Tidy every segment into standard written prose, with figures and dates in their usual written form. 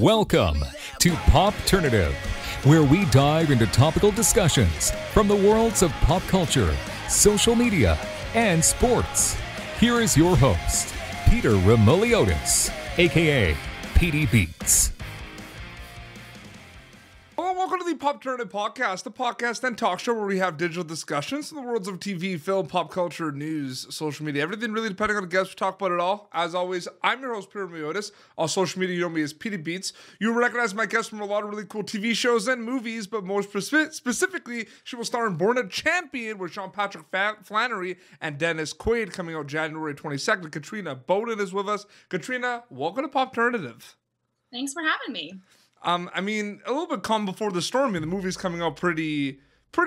Welcome to Popternative, where we dive into topical discussions from the worlds of pop culture, social media, and sports. Here is your host, Peter Remoliotis, aka PD Beats. Hello, welcome to the Popternative podcast, the podcast and talk show where we have digital discussions in the worlds of TV, film, pop culture, news, social media, everything really depending on the guest. We talk about it all. As always, I'm your host, Peter Remoliotis. On social media, you know me as PD Beats. You recognize my guests from a lot of really cool TV shows and movies, but more specifically, she will star in Born a Champion with Sean Patrick Flanery and Dennis Quaid coming out January 22nd. Katrina Bowden is with us. Katrina, welcome to Popternative. Thanks for having me. I mean, a little bit calm before the storm. I mean, the movie's coming out pretty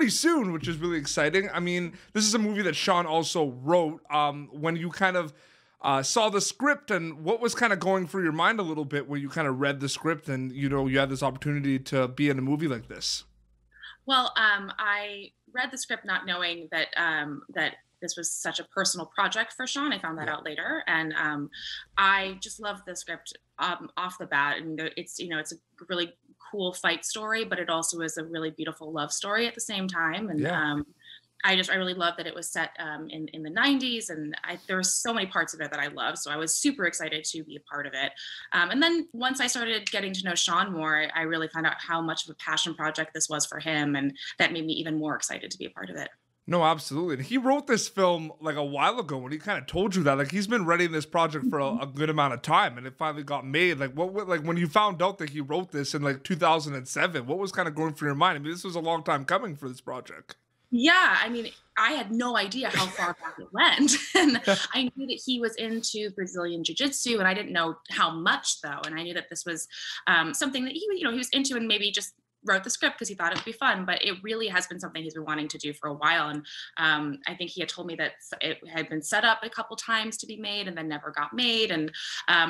soon, which is really exciting. I mean, this is a movie that Sean also wrote. When you kind of saw the script, and what was kind of going through your mind a little bit when you kind of read the script and, you know, you had this opportunity to be in a movie like this? Well, I read the script not knowing that that this was such a personal project for Sean. I found that out later, and I just loved the script off the bat. And it's it's a really cool fight story, but it also is a really beautiful love story at the same time. And I really love that it was set in the 90s, and there were so many parts of it that I love. So I was super excited to be a part of it. And then once I started getting to know Sean more, I really found out how much of a passion project this was for him, and that made me even more excited to be a part of it. No, absolutely. And he wrote this film like a while ago when he kind of told you that. Like, he's been writing this project for a good amount of time, and it finally got made. Like, like when you found out that he wrote this in like 2007, what was kind of going through your mind? I mean, this was a long time coming for this project. Yeah, I mean, I had no idea how far back it went. And I knew that he was into Brazilian Jiu-Jitsu, and I didn't know how much, though. And I knew that this was something that he was into, and maybe just wrote the script because he thought it would be fun. But it really has been something he's been wanting to do for a while. And I think he had told me that it had been set up a couple times to be made and then never got made. And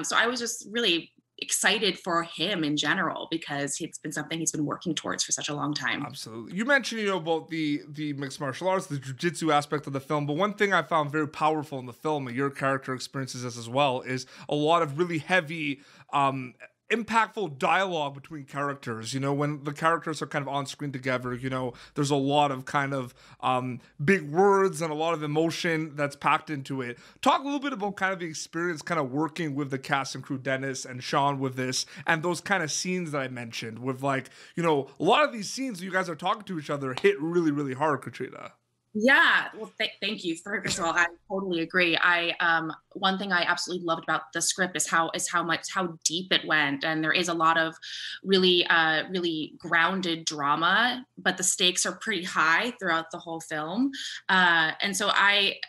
so I was just really excited for him in general, because it's been something he's been working towards for such a long time. Absolutely. You mentioned, about the mixed martial arts, the jiu-jitsu aspect of the film, but one thing I found very powerful in the film, and your character experiences this as well, is a lot of really heavy impactful dialogue between characters. When the characters are kind of on screen together, there's a lot of kind of big words and a lot of emotion that's packed into it. Talk a little bit about kind of the experience kind of working with the cast and crew, Dennis and Sean, with this, and those kind of scenes that I mentioned with, like, a lot of these scenes you guys are talking to each other hit really, really hard, Katrina. Yeah, well, thank you. First of all, I totally agree. One thing I absolutely loved about the script is how deep it went, and there is a lot of really grounded drama, but the stakes are pretty high throughout the whole film. And so I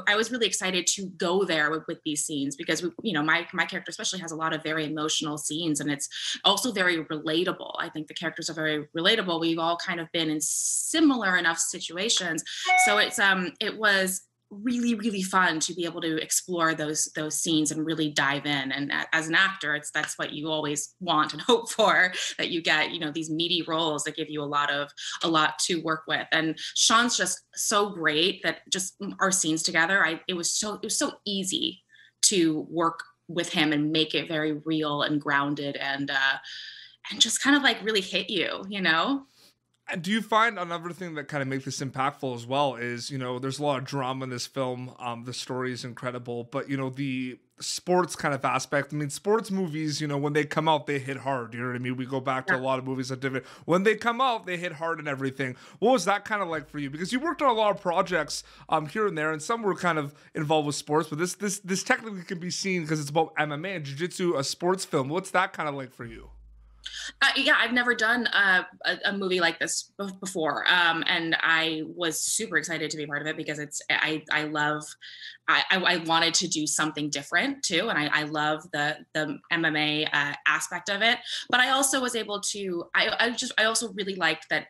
was really excited to go there with these scenes, because my character especially has a lot of very emotional scenes, and it's also very relatable. I think the characters are very relatable. We've all kind of been in similar enough situations. So it was really, really fun to be able to explore those scenes and really dive in. And as an actor, that's what you always want and hope for, that you get, these meaty roles that give you a lot to work with. And Sean's just so great that just our scenes together, it was so easy to work with him and make it very real and grounded, and just kind of like really hit you. And do you find another thing that kind of makes this impactful as well is, there's a lot of drama in this film. The story is incredible, but, the sports kind of aspect. I mean, sports movies, when they come out, they hit hard. You know what I mean? We go back to a lot of movies that different. When they come out, they hit hard and everything. What was that kind of like for you? Because you worked on a lot of projects here and there, and some were kind of involved with sports, but this technically can be seen, because it's about MMA and jiu-jitsu, a sports film. What's that kind of like for you? Yeah, I've never done a movie like this before, and I was super excited to be part of it, because I wanted to do something different too, and I love the MMA aspect of it. But I also was able to I also really liked that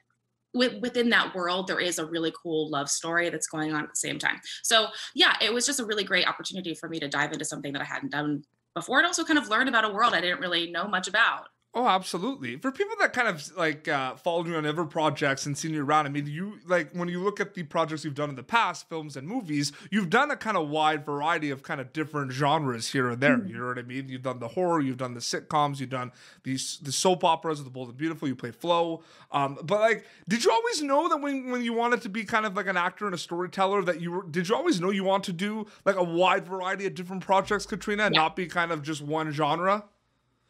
within that world there is a really cool love story that's going on at the same time. So yeah, it was just a really great opportunity for me to dive into something that I hadn't done before, and also kind of learn about a world I didn't really know much about. Oh, absolutely. For people that kind of like followed you on other projects and seen you around, I mean, you like when you look at the projects you've done in the past, films and movies, you've done a kind of wide variety of kind of different genres here and there. You know what I mean? You've done the horror, you've done the sitcoms, you've done the soap operas, The Bold and Beautiful. You play Flo. But like, did you always know that when you wanted to be kind of like an actor and a storyteller, that you were? Did you always know you want to do like a wide variety of different projects, Katrina, and Yeah. not be kind of just one genre?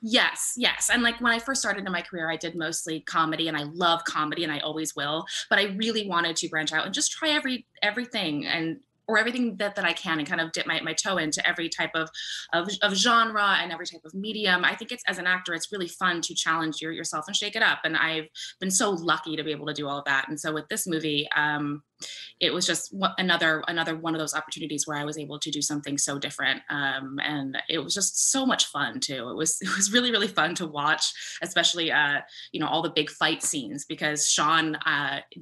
Yes, yes. And like when I first started in my career, I did mostly comedy and I love comedy and I always will. But I really wanted to branch out and just try everything and or everything that I can and kind of dip my toe into every type of genre and every type of medium. I think it's as an actor, it's really fun to challenge yourself and shake it up. And I've been so lucky to be able to do all of that. And so with this movie, it was just another one of those opportunities where I was able to do something so different, and it was just so much fun too. It was really really fun to watch, especially all the big fight scenes because Sean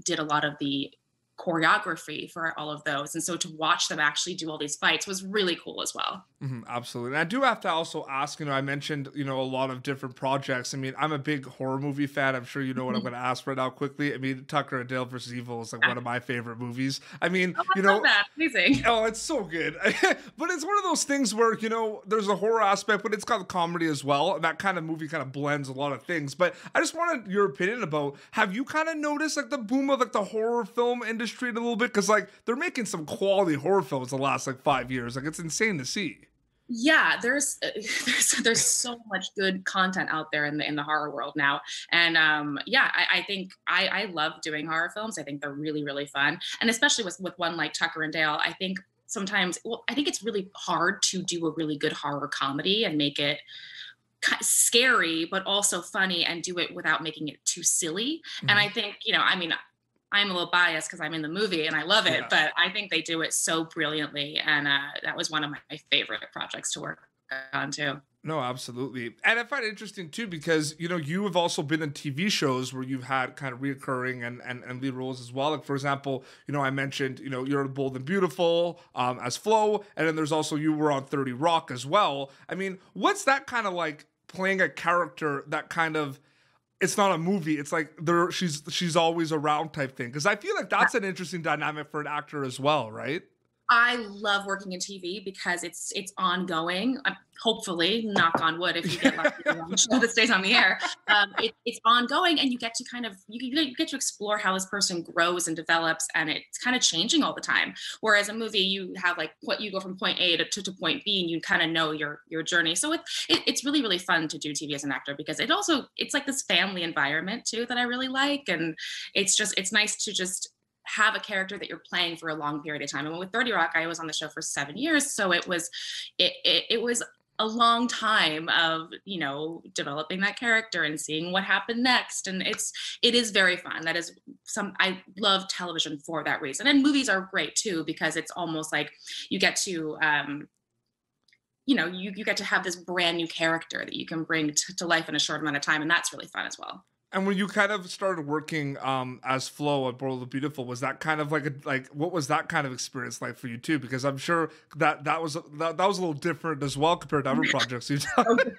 did a lot of the choreography for all of those, and so to watch them actually do all these fights was really cool as well. Absolutely. And I do have to also ask, I mentioned, a lot of different projects. I mean, I'm a big horror movie fan. I'm sure you know what I'm going to ask right now quickly. I mean, Tucker and Dale versus Evil is like one of my favorite movies. I mean, I love that. Amazing. Oh, it's so good. But it's one of those things where, there's a horror aspect, but it's got a comedy as well. And that kind of movie kind of blends a lot of things. But I just wanted your opinion about, have you kind of noticed like the boom of like the horror film industry a little bit? Because like they're making some quality horror films the last like 5 years. Like it's insane to see. Yeah, there's so much good content out there in the horror world now, and yeah, I think I love doing horror films. I think they're really really fun, and especially with one like Tucker and Dale, I think sometimes I think it's really hard to do a really good horror comedy and make it scary but also funny and do it without making it too silly. And I think I mean I'm a little biased because I'm in the movie and I love it, but I think they do it so brilliantly. And that was one of my favorite projects to work on too. No, absolutely. And I find it interesting too, because, you have also been in TV shows where you've had kind of reoccurring and lead roles as well. Like, for example, I mentioned, you're Bold and Beautiful as Flo. And then there's also, you were on 30 Rock as well. I mean, what's that kind of like playing a character that kind of, it's not a movie. It's like she's always around type thing. Because I feel like that's an interesting dynamic for an actor as well, right? I love working in TV because it's ongoing. Hopefully, knock on wood, if you get lucky on the show that stays on the air, it's ongoing, and you get to kind of you get to explore how this person grows and develops, and it's kind of changing all the time. Whereas a movie, you have like what you go from point A to point B, and you kind of know your journey. So it's really really fun to do TV as an actor because it's like this family environment too that I really like, and it's nice to just have a character that you're playing for a long period of time. And with 30 Rock, I was on the show for 7 years. So it was a long time of, developing that character and seeing what happened next. And it is very fun. That is I love television for that reason. And movies are great too, because it's almost like you get to, you get to have this brand new character that you can bring to life in a short amount of time. And that's really fun as well. And when you kind of started working as Flo at Bold and Beautiful, was that kind of like what was that kind of experience like for you too? Because I'm sure that was a little different as well compared to other projects you've done.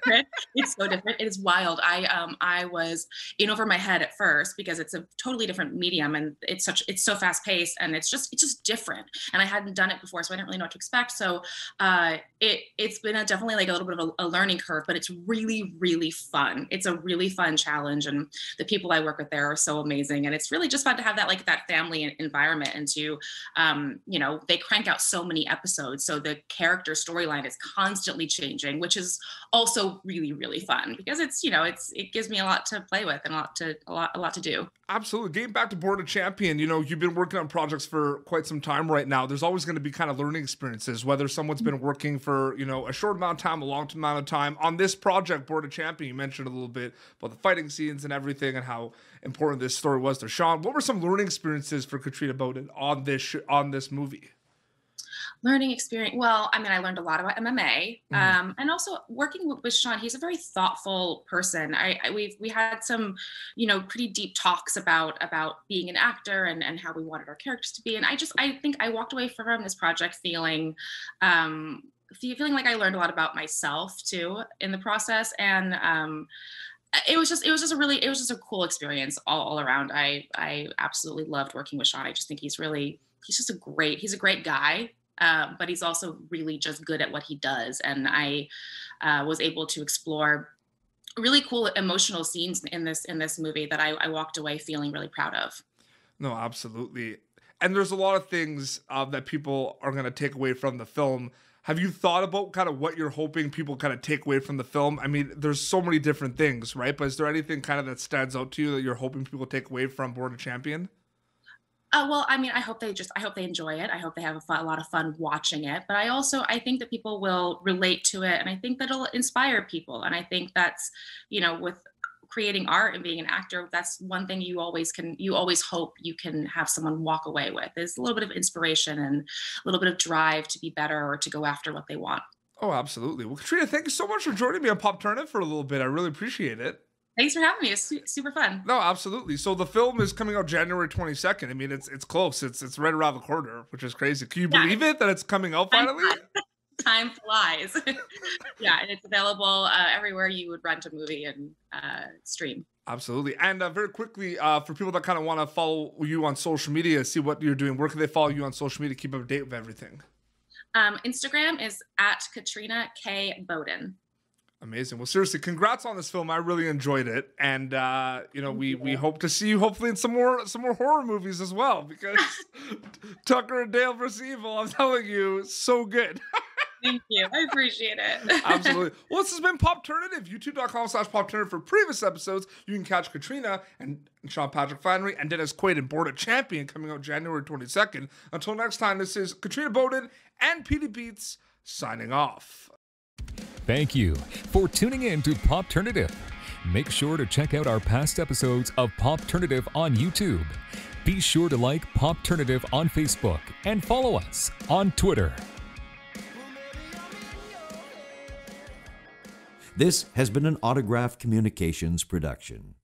It's so different. It is wild. I was in over my head at first because it's a totally different medium and it's so fast paced and it's just different. And I hadn't done it before, so I didn't really know what to expect. So it's been definitely like a little bit of a learning curve, but it's really really fun. It's a really fun challenge, and the people I work with there are so amazing. And it's really just fun to have that family environment and to, they crank out so many episodes. So the character storyline is constantly changing, which is also really, really fun because it gives me a lot to play with and a lot to do. Absolutely. Getting back to Born a Champion, you've been working on projects for quite some time right now. There's always going to be kind of learning experiences, whether someone's been working for, a short amount of time, a long amount of time. On this project, Born a Champion, you mentioned a little bit about the fighting scenes and everything and how important this story was to Sean. What were some learning experiences for Katrina Bowden on this movie? Learning experience. Well, I mean, I learned a lot about MMA, and also working with Sean. He's a very thoughtful person. We had some, pretty deep talks about being an actor and how we wanted our characters to be. And I think I walked away from this project feeling like I learned a lot about myself too in the process. And it was just a cool experience all around. I absolutely loved working with Sean. I just think he's just he's a great guy. But he's also really just good at what he does. And I was able to explore really cool emotional scenes in this movie that I walked away feeling really proud of. No, absolutely. And there's a lot of things that people are going to take away from the film. Have you thought about kind of what you're hoping people kind of take away from the film? I mean, there's so many different things, right? But is there anything kind of that stands out to you that you're hoping people take away from Born a Champion? Well, I mean, I hope they enjoy it. I hope they have a lot of fun watching it. But I think that people will relate to it, and I think that it'll inspire people. And I think that's, with creating art and being an actor, that's one thing you always hope you can have someone walk away with, is a little bit of inspiration and a little bit of drive to be better or to go after what they want. Oh, absolutely. Well, Katrina, thank you so much for joining me on Popternative for a little bit. I really appreciate it. Thanks for having me. It's super fun. No, absolutely. So the film is coming out January 22nd. I mean, it's close. It's right around the corner, which is crazy. Can you believe it that it's coming out finally? Time flies. Yeah, and it's available everywhere you would rent a movie and stream. Absolutely. And very quickly, for people that kind of want to follow you on social media, see what you're doing, where can they follow you on social media, keep up to date with everything? Instagram is at Katrina K. Bowden. Amazing. Well, seriously, congrats on this film. I really enjoyed it, and we hope to see you hopefully in some more horror movies as well, because Tucker and Dale vs. Evil, I'm telling you, so good. Thank you. I appreciate it. Absolutely. Well, this has been Popternative. YouTube.com/Popternative for previous episodes. You can catch Katrina and Sean Patrick Flanery and Dennis Quaid in Born a Champion coming out January 22nd. Until next time, this is Katrina Bowden and Petey Beats signing off. Thank you for tuning in to Popternative. Make sure to check out our past episodes of Popternative on YouTube. Be sure to like Popternative on Facebook and follow us on Twitter. This has been an Autograph Communications production.